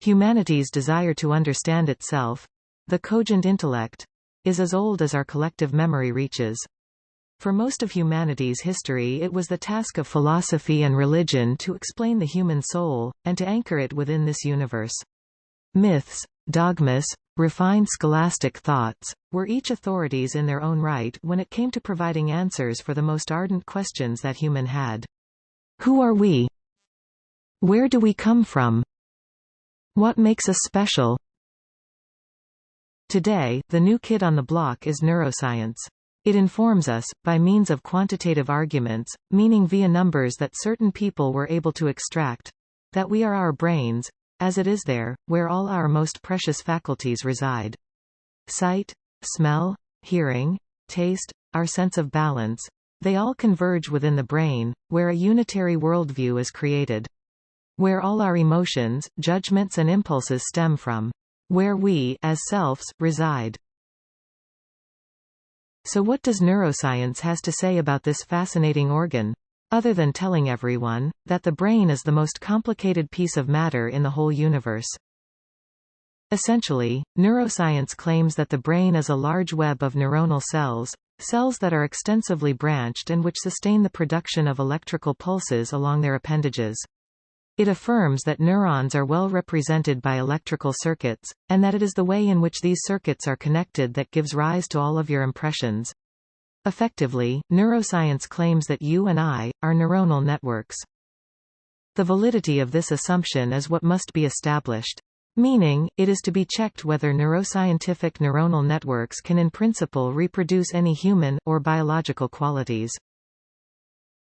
Humanity's desire to understand itself, the cogent intellect, is as old as our collective memory reaches. For most of humanity's history it was the task of philosophy and religion to explain the human soul, and to anchor it within this universe. Myths, dogmas, refined scholastic thoughts, were each authorities in their own right when it came to providing answers for the most ardent questions that human had. Who are we? Where do we come from? What makes us special? Today, the new kid on the block is neuroscience. It informs us, by means of quantitative arguments, meaning via numbers that certain people were able to extract, that we are our brains, as it is there, where all our most precious faculties reside. Sight, smell, hearing, taste, our sense of balance, they all converge within the brain, where a unitary worldview is created. Where all our emotions, judgments and impulses stem from. Where we, as selves, reside. So what does neuroscience has to say about this fascinating organ? Other than telling everyone that the brain is the most complicated piece of matter in the whole universe. Essentially, neuroscience claims that the brain is a large web of neuronal cells, cells that are extensively branched and which sustain the production of electrical pulses along their appendages. It affirms that neurons are well represented by electrical circuits, and that it is the way in which these circuits are connected that gives rise to all of your impressions. Effectively, neuroscience claims that you and I are neuronal networks. The validity of this assumption is what must be established. Meaning, it is to be checked whether neuroscientific neuronal networks can in principle reproduce any human or biological qualities.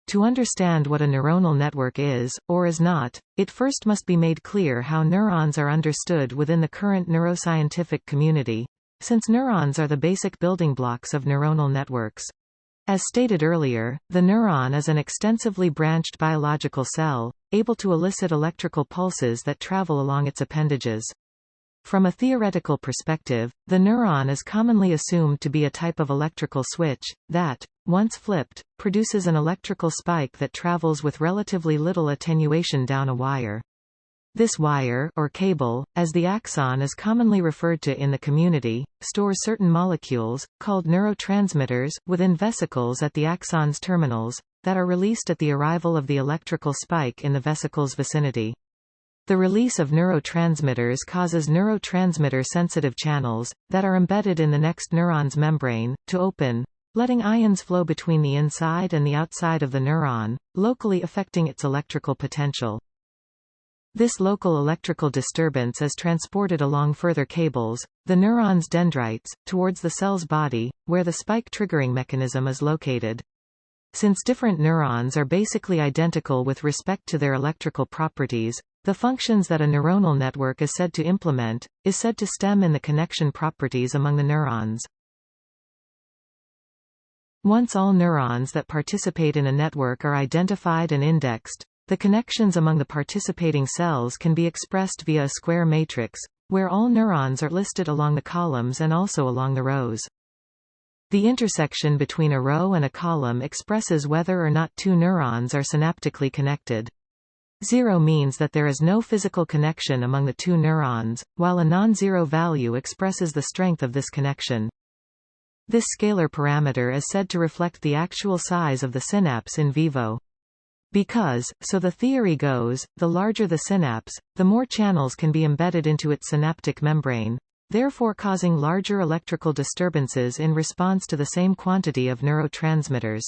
To understand what a neuronal network is, or is not, it first must be made clear how neurons are understood within the current neuroscientific community, since neurons are the basic building blocks of neuronal networks. As stated earlier, the neuron is an extensively branched biological cell, able to elicit electrical pulses that travel along its appendages. From a theoretical perspective, the neuron is commonly assumed to be a type of electrical switch, that, once flipped, produces an electrical spike that travels with relatively little attenuation down a wire. This wire, or cable, as the axon is commonly referred to in the community, stores certain molecules, called neurotransmitters, within vesicles at the axon's terminals, that are released at the arrival of the electrical spike in the vesicle's vicinity. The release of neurotransmitters causes neurotransmitter-sensitive channels, that are embedded in the next neuron's membrane, to open, letting ions flow between the inside and the outside of the neuron, locally affecting its electrical potential. This local electrical disturbance is transported along further cables, the neuron's dendrites, towards the cell's body, where the spike triggering mechanism is located. Since different neurons are basically identical with respect to their electrical properties, the functions that a neuronal network is said to implement, is said to stem in the connection properties among the neurons. Once all neurons that participate in a network are identified and indexed, the connections among the participating cells can be expressed via a square matrix, where all neurons are listed along the columns and also along the rows. The intersection between a row and a column expresses whether or not two neurons are synaptically connected. 0 means that there is no physical connection among the two neurons, while a non-zero value expresses the strength of this connection. This scalar parameter is said to reflect the actual size of the synapse in vivo. Because, so the theory goes, the larger the synapse, the more channels can be embedded into its synaptic membrane, therefore causing larger electrical disturbances in response to the same quantity of neurotransmitters.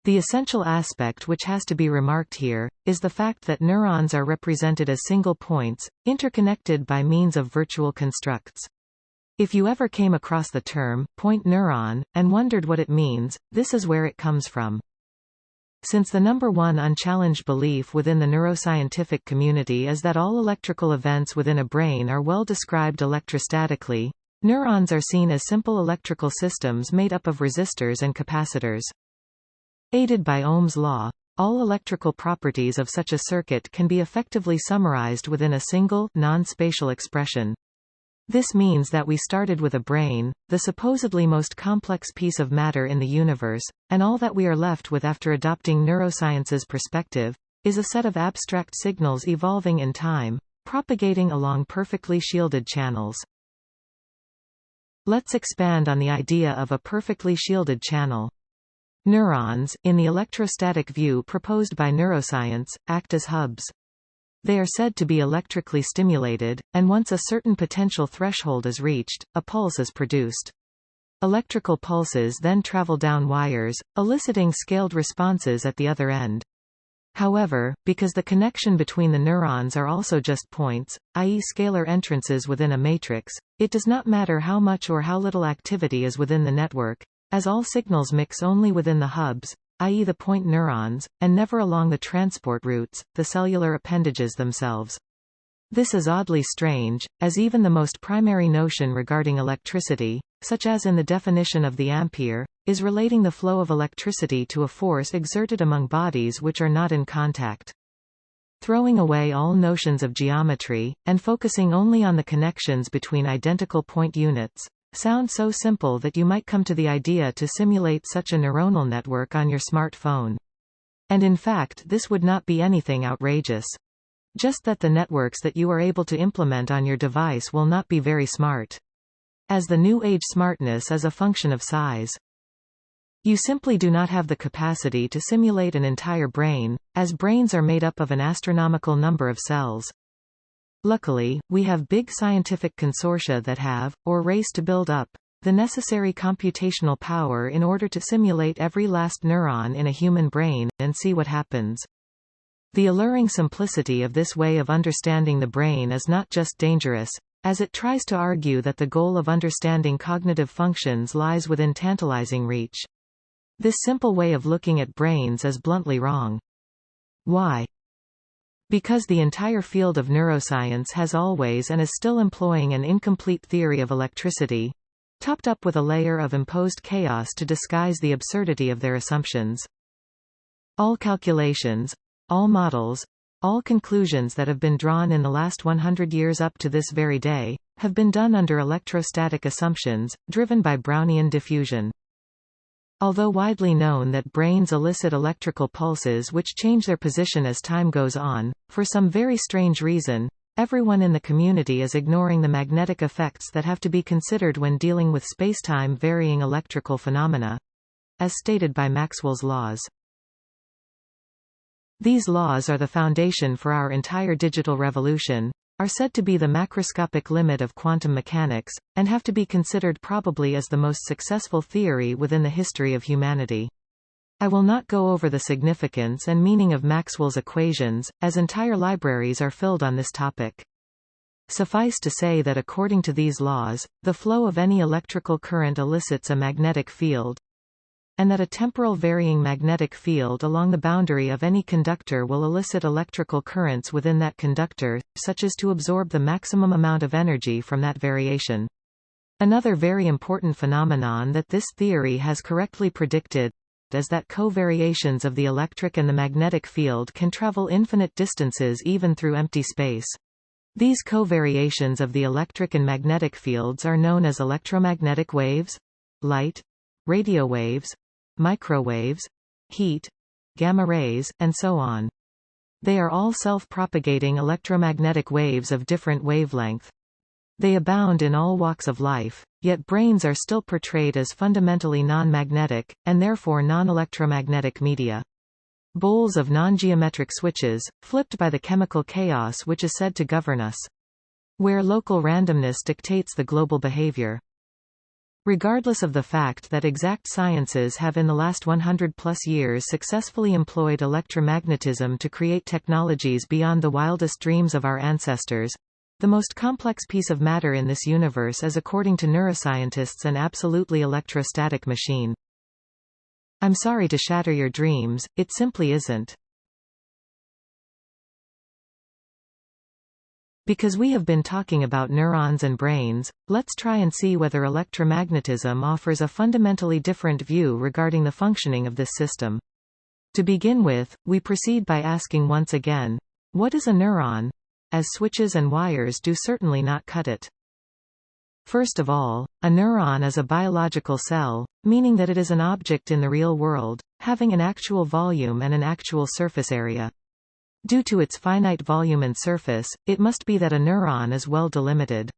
The essential aspect which has to be remarked here, is the fact that neurons are represented as single points, interconnected by means of virtual constructs. If you ever came across the term, point neuron, and wondered what it means, this is where it comes from. Since the number one unchallenged belief within the neuroscientific community is that all electrical events within a brain are well described electrostatically, neurons are seen as simple electrical systems made up of resistors and capacitors. Aided by Ohm's law, all electrical properties of such a circuit can be effectively summarized within a single, non-spatial expression. This means that we started with a brain, the supposedly most complex piece of matter in the universe, and all that we are left with after adopting neuroscience's perspective, is a set of abstract signals evolving in time, propagating along perfectly shielded channels. Let's expand on the idea of a perfectly shielded channel. Neurons, in the electrostatic view proposed by neuroscience, act as hubs. They are said to be electrically stimulated, and once a certain potential threshold is reached, a pulse is produced. Electrical pulses then travel down wires, eliciting scaled responses at the other end. However, because the connection between the neurons are also just points, i.e. scalar entrances within a matrix, it does not matter how much or how little activity is within the network, as all signals mix only within the hubs, i.e. the point neurons, and never along the transport routes, the cellular appendages themselves. This is oddly strange, as even the most primary notion regarding electricity, such as in the definition of the ampere, is relating the flow of electricity to a force exerted among bodies which are not in contact. Throwing away all notions of geometry, and focusing only on the connections between identical point units, sounds so simple that you might come to the idea to simulate such a neuronal network on your smartphone. And in fact this would not be anything outrageous. Just that the networks that you are able to implement on your device will not be very smart. As the new age smartness is a function of size. You simply do not have the capacity to simulate an entire brain, as brains are made up of an astronomical number of cells. Luckily, we have big scientific consortia that have, or race to build up, the necessary computational power in order to simulate every last neuron in a human brain, and see what happens. The alluring simplicity of this way of understanding the brain is not just dangerous, as it tries to argue that the goal of understanding cognitive functions lies within tantalizing reach. This simple way of looking at brains is bluntly wrong. Why? Because the entire field of neuroscience has always and is still employing an incomplete theory of electricity, topped up with a layer of imposed chaos to disguise the absurdity of their assumptions. All calculations, all models, all conclusions that have been drawn in the last 100 years up to this very day, have been done under electrostatic assumptions, driven by Brownian diffusion. Although widely known that brains elicit electrical pulses which change their position as time goes on, for some very strange reason, everyone in the community is ignoring the magnetic effects that have to be considered when dealing with spacetime varying electrical phenomena, as stated by Maxwell's laws. These laws are the foundation for our entire digital revolution, are said to be the macroscopic limit of quantum mechanics, and have to be considered probably as the most successful theory within the history of humanity. I will not go over the significance and meaning of Maxwell's equations, as entire libraries are filled on this topic. Suffice to say that according to these laws, the flow of any electrical current elicits a magnetic field, and that a temporal varying magnetic field along the boundary of any conductor will elicit electrical currents within that conductor, such as to absorb the maximum amount of energy from that variation. Another very important phenomenon that this theory has correctly predicted is that covariations of the electric and the magnetic field can travel infinite distances even through empty space. These covariations of the electric and magnetic fields are known as electromagnetic waves, light, radio waves, microwaves, heat, gamma rays, and so on. They are all self-propagating electromagnetic waves of different wavelength. They abound in all walks of life, yet brains are still portrayed as fundamentally non-magnetic, and therefore non-electromagnetic media. Bowls of non-geometric switches, flipped by the chemical chaos which is said to govern us. Where local randomness dictates the global behavior. Regardless of the fact that exact sciences have in the last 100+ years successfully employed electromagnetism to create technologies beyond the wildest dreams of our ancestors, the most complex piece of matter in this universe is, according to neuroscientists, an absolutely electrostatic machine. I'm sorry to shatter your dreams, it simply isn't. Because we have been talking about neurons and brains, let's try and see whether electromagnetism offers a fundamentally different view regarding the functioning of this system. To begin with, we proceed by asking once again, what is a neuron? As switches and wires do certainly not cut it. First of all, a neuron is a biological cell, meaning that it is an object in the real world, having an actual volume and an actual surface area. Due to its finite volume and surface, it must be that a neuron is well delimited.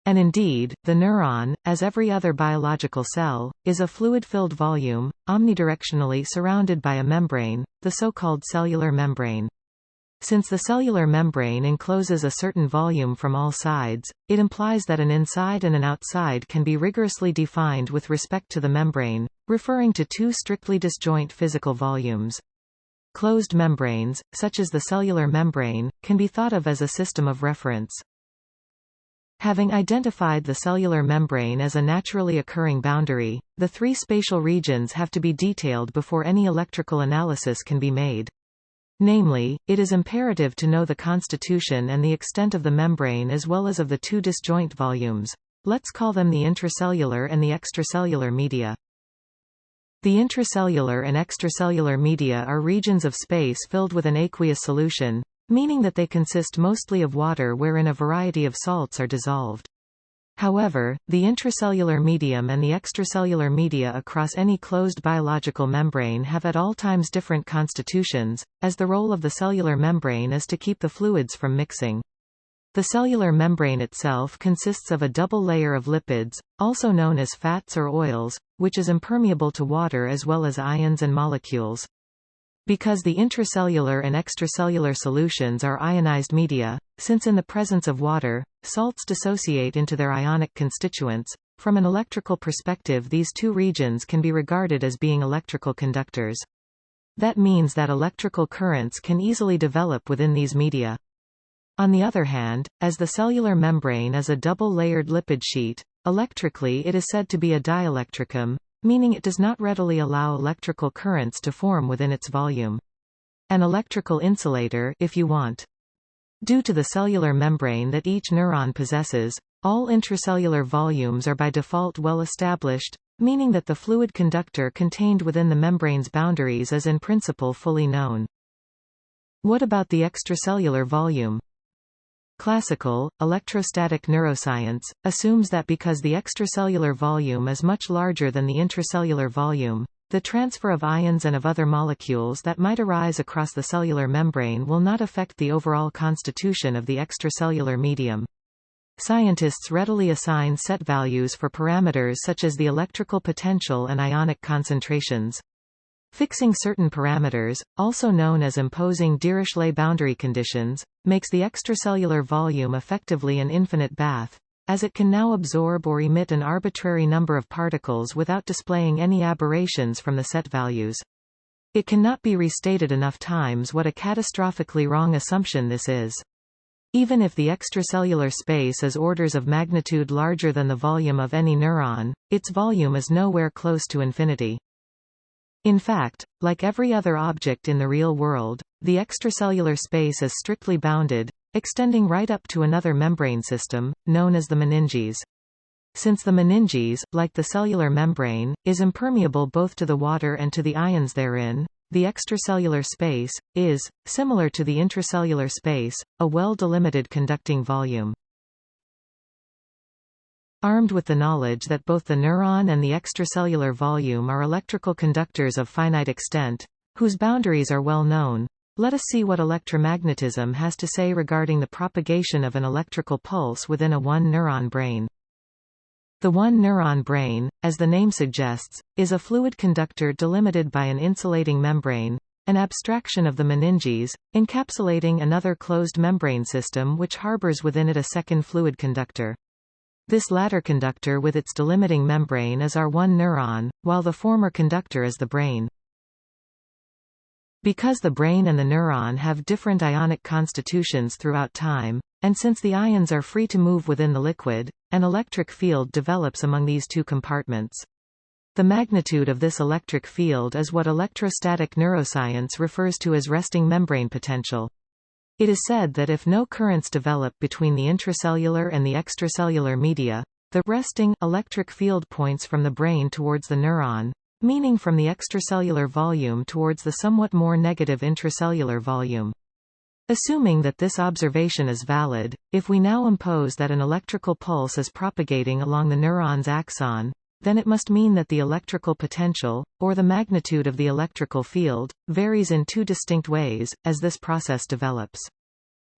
And indeed, the neuron, as every other biological cell, is a fluid-filled volume, omnidirectionally surrounded by a membrane, the so-called cellular membrane. Since the cellular membrane encloses a certain volume from all sides, it implies that an inside and an outside can be rigorously defined with respect to the membrane, referring to two strictly disjoint physical volumes. Closed membranes, such as the cellular membrane, can be thought of as a system of reference. Having identified the cellular membrane as a naturally occurring boundary, the three spatial regions have to be detailed before any electrical analysis can be made. Namely, it is imperative to know the constitution and the extent of the membrane as well as of the two disjoint volumes. Let's call them the intracellular and the extracellular media. The intracellular and extracellular media are regions of space filled with an aqueous solution, meaning that they consist mostly of water wherein a variety of salts are dissolved. However, the intracellular medium and the extracellular media across any closed biological membrane have at all times different constitutions, as the role of the cellular membrane is to keep the fluids from mixing. The cellular membrane itself consists of a double layer of lipids, also known as fats or oils, which is impermeable to water as well as ions and molecules. Because the intracellular and extracellular solutions are ionized media, since in the presence of water, salts dissociate into their ionic constituents, from an electrical perspective these two regions can be regarded as being electrical conductors. That means that electrical currents can easily develop within these media. On the other hand, as the cellular membrane is a double-layered lipid sheet, electrically it is said to be a dielectricum, meaning it does not readily allow electrical currents to form within its volume. An electrical insulator, if you want. Due to the cellular membrane that each neuron possesses, all intracellular volumes are by default well established, meaning that the fluid conductor contained within the membrane's boundaries is in principle fully known. What about the extracellular volume? Classical, electrostatic neuroscience, assumes that because the extracellular volume is much larger than the intracellular volume, the transfer of ions and of other molecules that might arise across the cellular membrane will not affect the overall constitution of the extracellular medium. Scientists readily assign set values for parameters such as the electrical potential and ionic concentrations. Fixing certain parameters, also known as imposing Dirichlet boundary conditions, makes the extracellular volume effectively an infinite bath, as it can now absorb or emit an arbitrary number of particles without displaying any aberrations from the set values. It cannot be restated enough times what a catastrophically wrong assumption this is. Even if the extracellular space is orders of magnitude larger than the volume of any neuron, its volume is nowhere close to infinity. In fact, like every other object in the real world, the extracellular space is strictly bounded, extending right up to another membrane system, known as the meninges. Since the meninges, like the cellular membrane, is impermeable both to the water and to the ions therein, the extracellular space is, similar to the intracellular space, a well-delimited conducting volume. Armed with the knowledge that both the neuron and the extracellular volume are electrical conductors of finite extent, whose boundaries are well known, let us see what electromagnetism has to say regarding the propagation of an electrical pulse within a one-neuron brain. The one-neuron brain, as the name suggests, is a fluid conductor delimited by an insulating membrane, an abstraction of the meninges, encapsulating another closed membrane system which harbors within it a second fluid conductor. This latter conductor with its delimiting membrane is our one neuron, while the former conductor is the brain. Because the brain and the neuron have different ionic constitutions throughout time, and since the ions are free to move within the liquid, an electric field develops among these two compartments. The magnitude of this electric field is what electrostatic neuroscience refers to as resting membrane potential. It is said that if no currents develop between the intracellular and the extracellular media, the resting electric field points from the brain towards the neuron, meaning from the extracellular volume towards the somewhat more negative intracellular volume. Assuming that this observation is valid, if we now impose that an electrical pulse is propagating along the neuron's axon, then it must mean that the electrical potential, or the magnitude of the electrical field, varies in two distinct ways, as this process develops.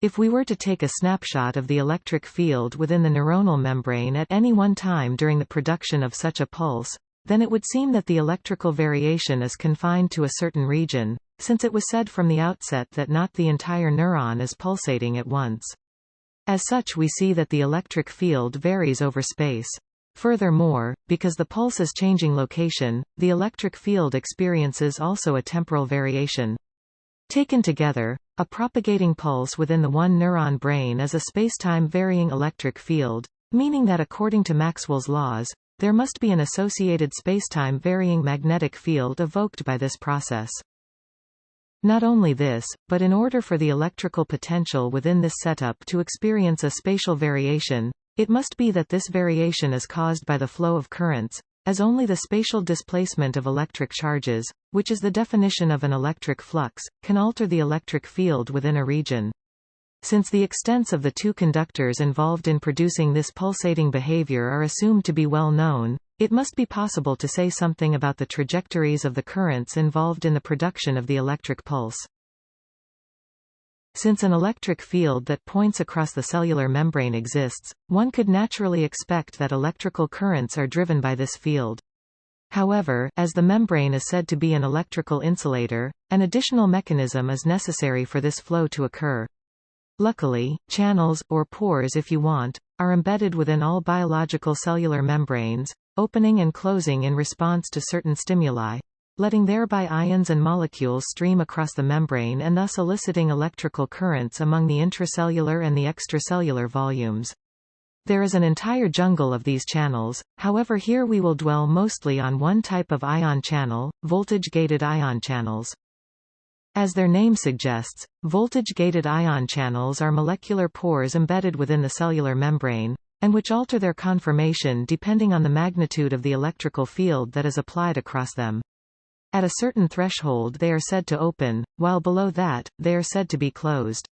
If we were to take a snapshot of the electric field within the neuronal membrane at any one time during the production of such a pulse, then it would seem that the electrical variation is confined to a certain region, since it was said from the outset that not the entire neuron is pulsating at once. As such, we see that the electric field varies over space. Furthermore, because the pulse is changing location, the electric field experiences also a temporal variation. Taken together, a propagating pulse within the one neuron brain is a spacetime varying electric field, meaning that according to Maxwell's laws, there must be an associated spacetime varying magnetic field evoked by this process. Not only this, but in order for the electrical potential within this setup to experience a spatial variation, it must be that this variation is caused by the flow of currents, as only the spatial displacement of electric charges, which is the definition of an electric flux, can alter the electric field within a region. Since the extents of the two conductors involved in producing this pulsating behavior are assumed to be well known, it must be possible to say something about the trajectories of the currents involved in the production of the electric pulse. Since an electric field that points across the cellular membrane exists, one could naturally expect that electrical currents are driven by this field. However, as the membrane is said to be an electrical insulator, an additional mechanism is necessary for this flow to occur. Luckily, channels, or pores if you want, are embedded within all biological cellular membranes, opening and closing in response to certain stimuli, letting thereby ions and molecules stream across the membrane and thus eliciting electrical currents among the intracellular and the extracellular volumes. There is an entire jungle of these channels, however here we will dwell mostly on one type of ion channel, voltage-gated ion channels. As their name suggests, voltage-gated ion channels are molecular pores embedded within the cellular membrane, and which alter their conformation depending on the magnitude of the electrical field that is applied across them. At a certain threshold they are said to open, while below that, they are said to be closed.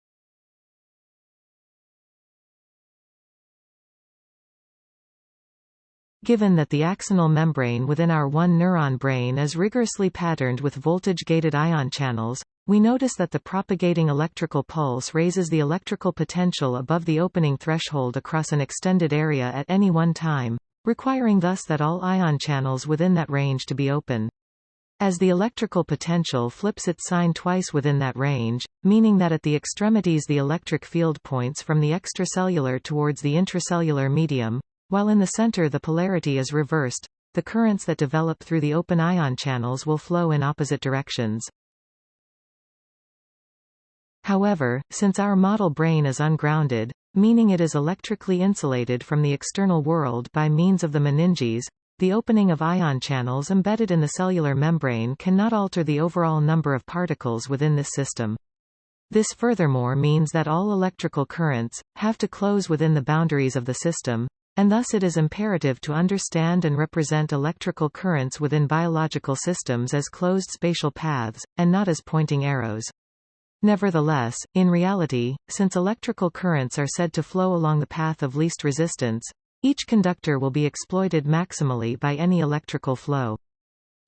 Given that the axonal membrane within our one neuron brain is rigorously patterned with voltage-gated ion channels, we notice that the propagating electrical pulse raises the electrical potential above the opening threshold across an extended area at any one time, requiring thus that all ion channels within that range to be open. As the electrical potential flips its sign twice within that range, meaning that at the extremities the electric field points from the extracellular towards the intracellular medium, while in the center the polarity is reversed, the currents that develop through the open ion channels will flow in opposite directions. However, since our model brain is ungrounded, meaning it is electrically insulated from the external world by means of the meninges, the opening of ion channels embedded in the cellular membrane cannot alter the overall number of particles within this system. This furthermore means that all electrical currents have to close within the boundaries of the system, and thus it is imperative to understand and represent electrical currents within biological systems as closed spatial paths, and not as pointing arrows. Nevertheless, in reality, since electrical currents are said to flow along the path of least resistance, each conductor will be exploited maximally by any electrical flow.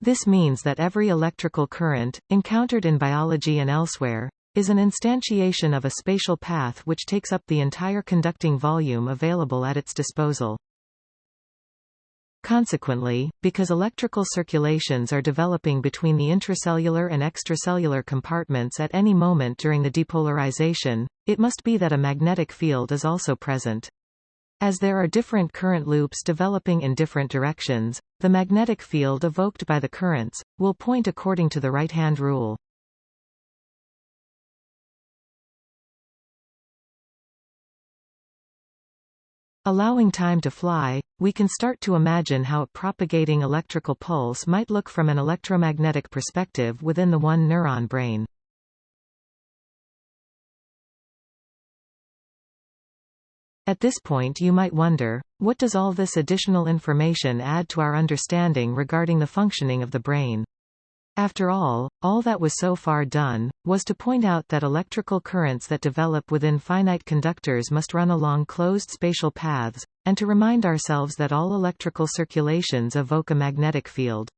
This means that every electrical current, encountered in biology and elsewhere, is an instantiation of a spatial path which takes up the entire conducting volume available at its disposal. Consequently, because electrical circulations are developing between the intracellular and extracellular compartments at any moment during the depolarization, it must be that a magnetic field is also present. As there are different current loops developing in different directions, the magnetic field evoked by the currents will point according to the right-hand rule. Allowing time to fly, we can start to imagine how a propagating electrical pulse might look from an electromagnetic perspective within the one neuron brain. At this point you might wonder, what does all this additional information add to our understanding regarding the functioning of the brain? After all that was so far done, was to point out that electrical currents that develop within finite conductors must run along closed spatial paths, and to remind ourselves that all electrical circulations evoke a magnetic field.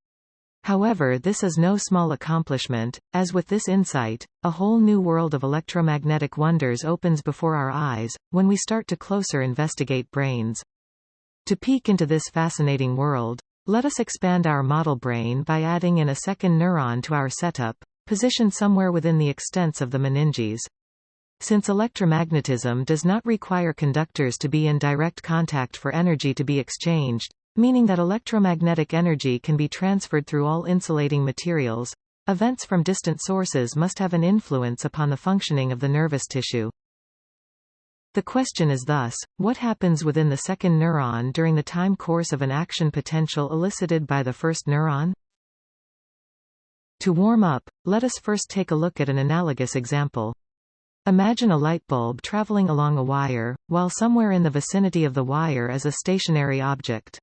However, this is no small accomplishment, as with this insight, a whole new world of electromagnetic wonders opens before our eyes, when we start to closer investigate brains. To peek into this fascinating world, let us expand our model brain by adding in a second neuron to our setup, positioned somewhere within the extents of the meninges. Since electromagnetism does not require conductors to be in direct contact for energy to be exchanged, meaning that electromagnetic energy can be transferred through all insulating materials, events from distant sources must have an influence upon the functioning of the nervous tissue. The question is thus, what happens within the second neuron during the time course of an action potential elicited by the first neuron? To warm up, let us first take a look at an analogous example. Imagine a light bulb traveling along a wire, while somewhere in the vicinity of the wire is a stationary object.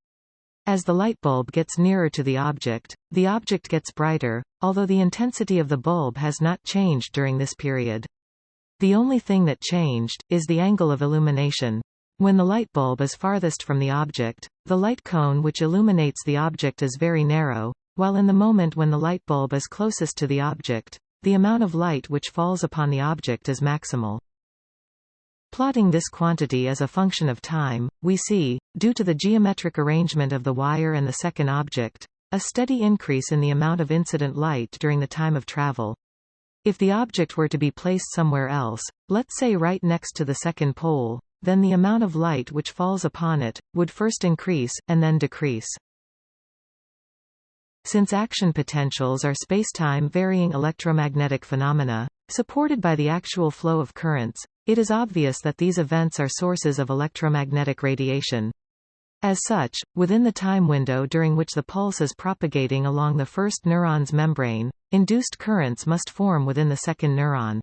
As the light bulb gets nearer to the object gets brighter, although the intensity of the bulb has not changed during this period. The only thing that changed is the angle of illumination. When the light bulb is farthest from the object, the light cone which illuminates the object is very narrow, while in the moment when the light bulb is closest to the object, the amount of light which falls upon the object is maximal. Plotting this quantity as a function of time, we see, due to the geometric arrangement of the wire and the second object, a steady increase in the amount of incident light during the time of travel. If the object were to be placed somewhere else, let's say right next to the second pole, then the amount of light which falls upon it would first increase, and then decrease. Since action potentials are spacetime varying electromagnetic phenomena, supported by the actual flow of currents, it is obvious that these events are sources of electromagnetic radiation. As such, within the time window during which the pulse is propagating along the first neuron's membrane, induced currents must form within the second neuron.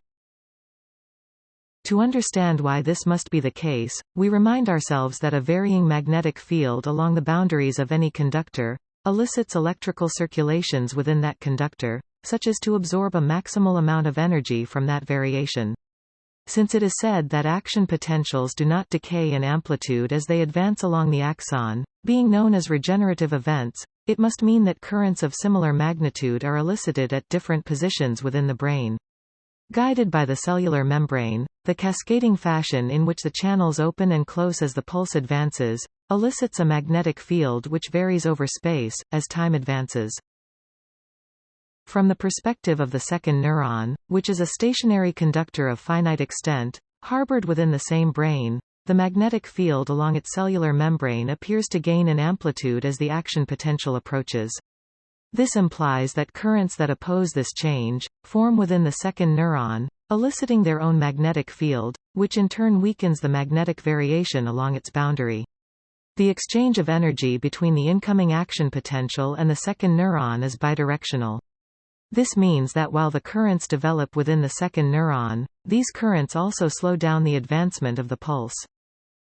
To understand why this must be the case, we remind ourselves that a varying magnetic field along the boundaries of any conductor elicits electrical circulations within that conductor, such as to absorb a maximal amount of energy from that variation. Since it is said that action potentials do not decay in amplitude as they advance along the axon, being known as regenerative events, it must mean that currents of similar magnitude are elicited at different positions within the brain. Guided by the cellular membrane, the cascading fashion in which the channels open and close as the pulse advances, elicits a magnetic field which varies over space, as time advances. From the perspective of the second neuron, which is a stationary conductor of finite extent, harbored within the same brain, the magnetic field along its cellular membrane appears to gain in amplitude as the action potential approaches. This implies that currents that oppose this change form within the second neuron, eliciting their own magnetic field, which in turn weakens the magnetic variation along its boundary. The exchange of energy between the incoming action potential and the second neuron is bidirectional. This means that while the currents develop within the second neuron, these currents also slow down the advancement of the pulse.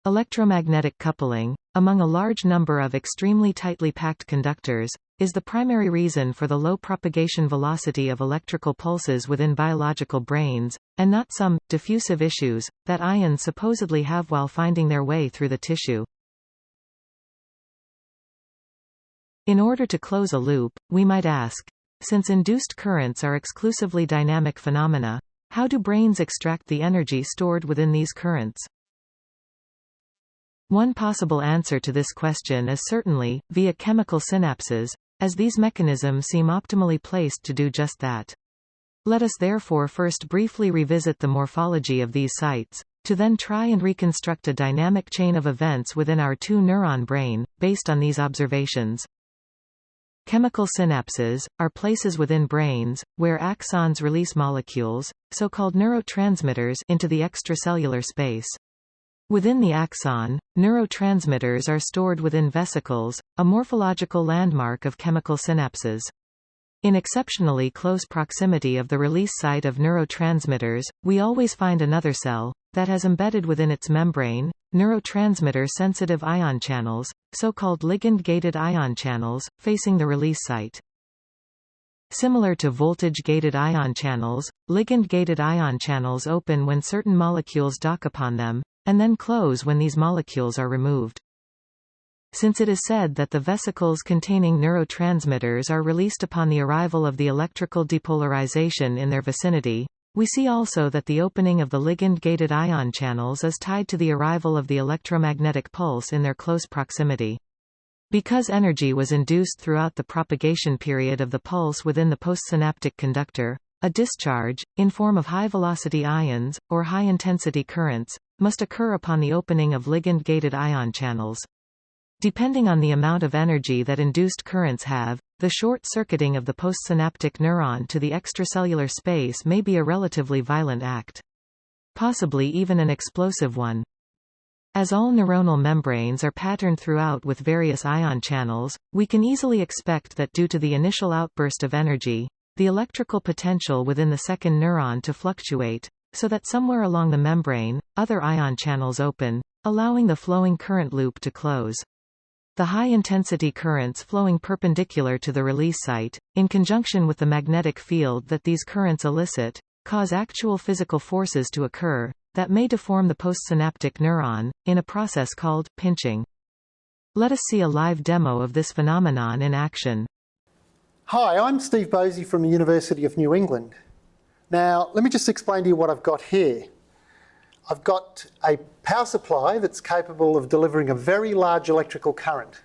Electromagnetic coupling, among a large number of extremely tightly packed conductors, is the primary reason for the low propagation velocity of electrical pulses within biological brains, and not some diffusive issues that ions supposedly have while finding their way through the tissue. In order to close a loop, we might ask, since induced currents are exclusively dynamic phenomena, how do brains extract the energy stored within these currents? One possible answer to this question is certainly via chemical synapses, as these mechanisms seem optimally placed to do just that. Let us therefore first briefly revisit the morphology of these sites, to then try and reconstruct a dynamic chain of events within our two-neuron brain, based on these observations. Chemical synapses are places within brains, where axons release molecules, so-called neurotransmitters, into the extracellular space. Within the axon, neurotransmitters are stored within vesicles, a morphological landmark of chemical synapses. In exceptionally close proximity of the release site of neurotransmitters, we always find another cell that has embedded within its membrane neurotransmitter-sensitive ion channels, so-called ligand-gated ion channels, facing the release site. Similar to voltage-gated ion channels, ligand-gated ion channels open when certain molecules dock upon them, and then close when these molecules are removed. Since it is said that the vesicles containing neurotransmitters are released upon the arrival of the electrical depolarization in their vicinity, we see also that the opening of the ligand-gated ion channels is tied to the arrival of the electromagnetic pulse in their close proximity. Because energy was induced throughout the propagation period of the pulse within the postsynaptic conductor, a discharge, in form of high-velocity ions, or high-intensity currents, must occur upon the opening of ligand-gated ion channels. Depending on the amount of energy that induced currents have, the short-circuiting of the postsynaptic neuron to the extracellular space may be a relatively violent act. Possibly even an explosive one. As all neuronal membranes are patterned throughout with various ion channels, we can easily expect that due to the initial outburst of energy, the electrical potential within the second neuron to fluctuate, so that somewhere along the membrane, other ion channels open, allowing the flowing current loop to close. The high-intensity currents flowing perpendicular to the release site, in conjunction with the magnetic field that these currents elicit, cause actual physical forces to occur, that may deform the postsynaptic neuron, in a process called pinching. Let us see a live demo of this phenomenon in action. Hi, I'm Steve Bosey from the University of New England. Now, let me just explain to you what I've got here. I've got a power supply that's capable of delivering a very large electrical current.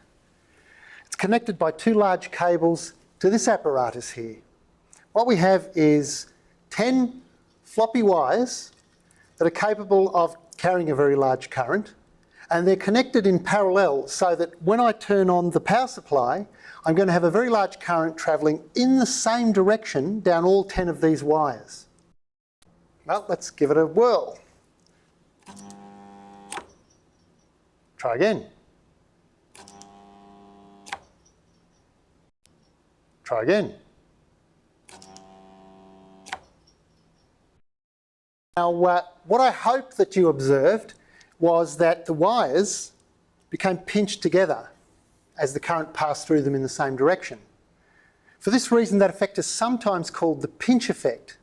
It's connected by two large cables to this apparatus here. What we have is 10 floppy wires that are capable of carrying a very large current, and they're connected in parallel so that when I turn on the power supply, I'm going to have a very large current travelling in the same direction down all 10 of these wires. Well, let's give it a whirl. Try again. Try again. Now, what I hope that you observed was that the wires became pinched together as the current passed through them in the same direction. For this reason, that effect is sometimes called the pinch effect.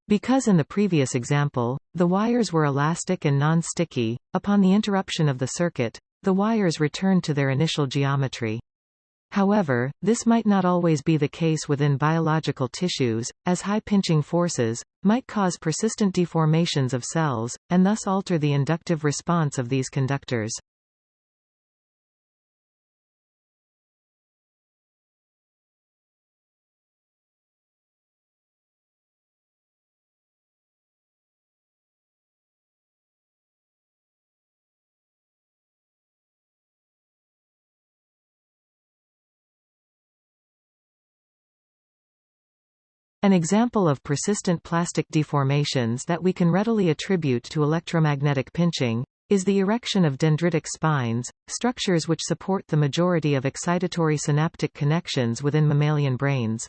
Because in the previous example, the wires were elastic and non-sticky, upon the interruption of the circuit, the wires returned to their initial geometry. However, this might not always be the case within biological tissues, as high pinching forces might cause persistent deformations of cells, and thus alter the inductive response of these conductors. An example of persistent plastic deformations that we can readily attribute to electromagnetic pinching is the erection of dendritic spines, structures which support the majority of excitatory synaptic connections within mammalian brains.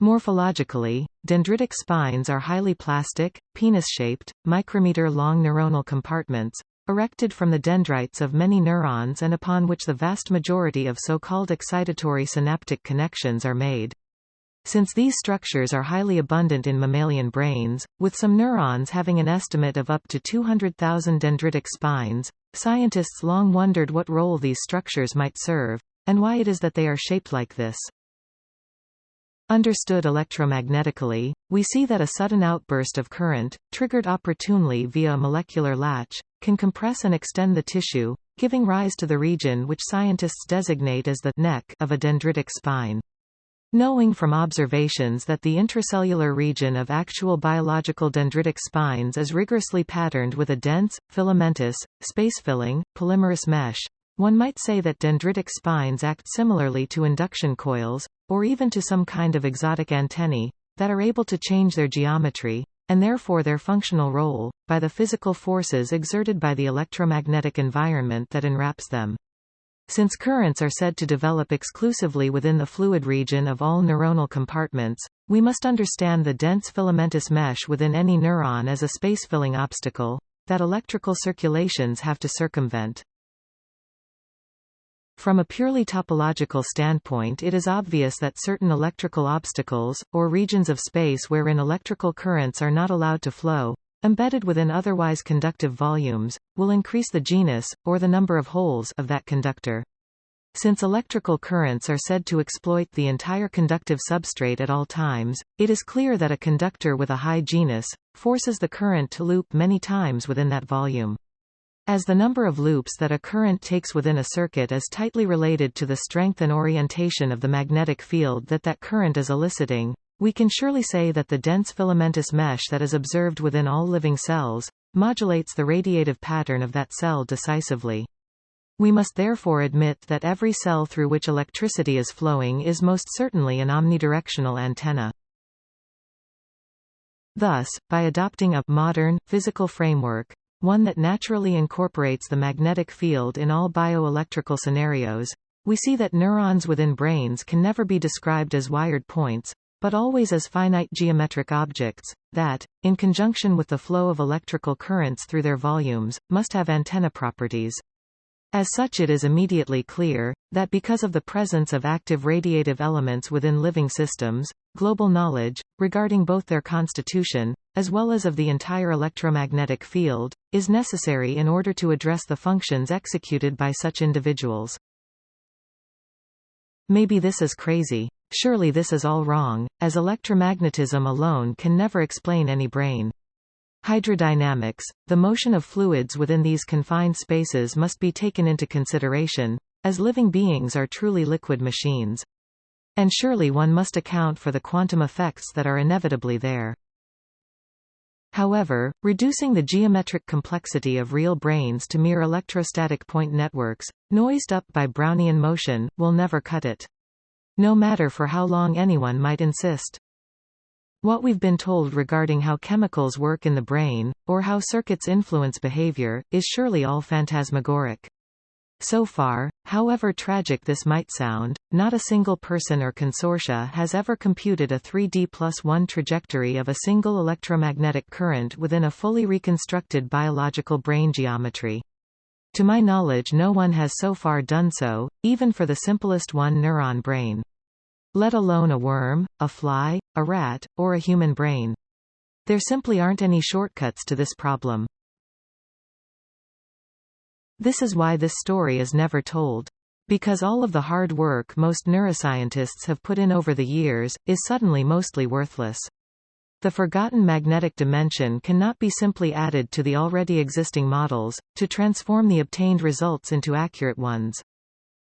Morphologically, dendritic spines are highly plastic, penis-shaped, micrometer-long neuronal compartments, erected from the dendrites of many neurons and upon which the vast majority of so-called excitatory synaptic connections are made. Since these structures are highly abundant in mammalian brains, with some neurons having an estimate of up to 200,000 dendritic spines, scientists long wondered what role these structures might serve, and why it is that they are shaped like this. Understood electromagnetically, we see that a sudden outburst of current, triggered opportunely via a molecular latch, can compress and extend the tissue, giving rise to the region which scientists designate as the neck of a dendritic spine. Knowing from observations that the intracellular region of actual biological dendritic spines is rigorously patterned with a dense, filamentous, space-filling, polymerous mesh, one might say that dendritic spines act similarly to induction coils, or even to some kind of exotic antennae, that are able to change their geometry, and therefore their functional role, by the physical forces exerted by the electromagnetic environment that enwraps them. Since currents are said to develop exclusively within the fluid region of all neuronal compartments, we must understand the dense filamentous mesh within any neuron as a space-filling obstacle that electrical circulations have to circumvent. From a purely topological standpoint, it is obvious that certain electrical obstacles, or regions of space wherein electrical currents are not allowed to flow, embedded within otherwise conductive volumes, will increase the genus, or the number of holes, of that conductor. Since electrical currents are said to exploit the entire conductive substrate at all times, it is clear that a conductor with a high genus forces the current to loop many times within that volume. As the number of loops that a current takes within a circuit is tightly related to the strength and orientation of the magnetic field that current is eliciting, we can surely say that the dense filamentous mesh that is observed within all living cells modulates the radiative pattern of that cell decisively. We must therefore admit that every cell through which electricity is flowing is most certainly an omnidirectional antenna. Thus, by adopting a modern, physical framework, one that naturally incorporates the magnetic field in all bioelectrical scenarios, we see that neurons within brains can never be described as wired points, but always as finite geometric objects, that, in conjunction with the flow of electrical currents through their volumes, must have antenna properties. As such, it is immediately clear that because of the presence of active radiative elements within living systems, global knowledge, regarding both their constitution, as well as of the entire electromagnetic field, is necessary in order to address the functions executed by such individuals. Maybe this is crazy. Surely this is all wrong, as electromagnetism alone can never explain any brain. Hydrodynamics, the motion of fluids within these confined spaces, must be taken into consideration, as living beings are truly liquid machines. And surely one must account for the quantum effects that are inevitably there. However, reducing the geometric complexity of real brains to mere electrostatic point networks, noised up by Brownian motion, will never cut it. No matter for how long anyone might insist. What we've been told regarding how chemicals work in the brain, or how circuits influence behavior, is surely all phantasmagoric. So far, however tragic this might sound, not a single person or consortia has ever computed a 3D+1 trajectory of a single electromagnetic current within a fully reconstructed biological brain geometry. To my knowledge, no one has so far done so, even for the simplest one-neuron brain. Let alone a worm, a fly, a rat, or a human brain. There simply aren't any shortcuts to this problem. This is why this story is never told. Because all of the hard work most neuroscientists have put in over the years is suddenly mostly worthless. The forgotten magnetic dimension cannot be simply added to the already existing models, to transform the obtained results into accurate ones.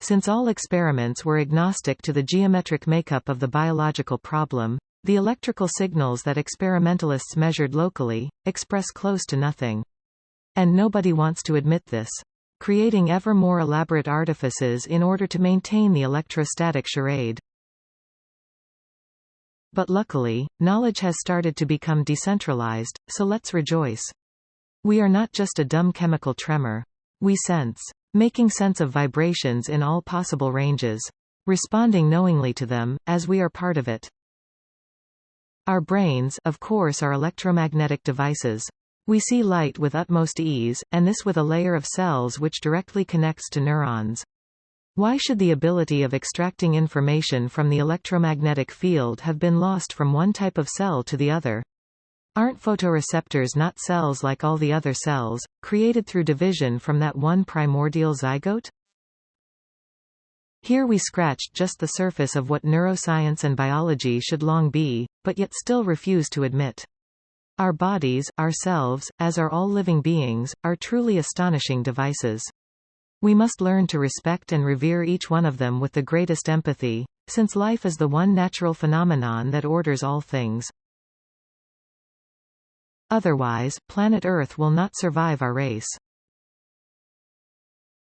Since all experiments were agnostic to the geometric makeup of the biological problem, the electrical signals that experimentalists measured locally express close to nothing. And nobody wants to admit this. Creating ever more elaborate artifices in order to maintain the electrostatic charade. But luckily, knowledge has started to become decentralized, so let's rejoice. We are not just a dumb chemical tremor. We sense. Making sense of vibrations in all possible ranges. Responding knowingly to them, as we are part of it. Our brains, of course, are electromagnetic devices. We see light with utmost ease, and this with a layer of cells which directly connects to neurons. Why should the ability of extracting information from the electromagnetic field have been lost from one type of cell to the other? Aren't photoreceptors not cells like all the other cells, created through division from that one primordial zygote? Here we scratched just the surface of what neuroscience and biology should long be, but yet still refuse to admit. Our bodies, ourselves, as are all living beings, are truly astonishing devices. We must learn to respect and revere each one of them with the greatest empathy, since life is the one natural phenomenon that orders all things. Otherwise, planet Earth will not survive our race.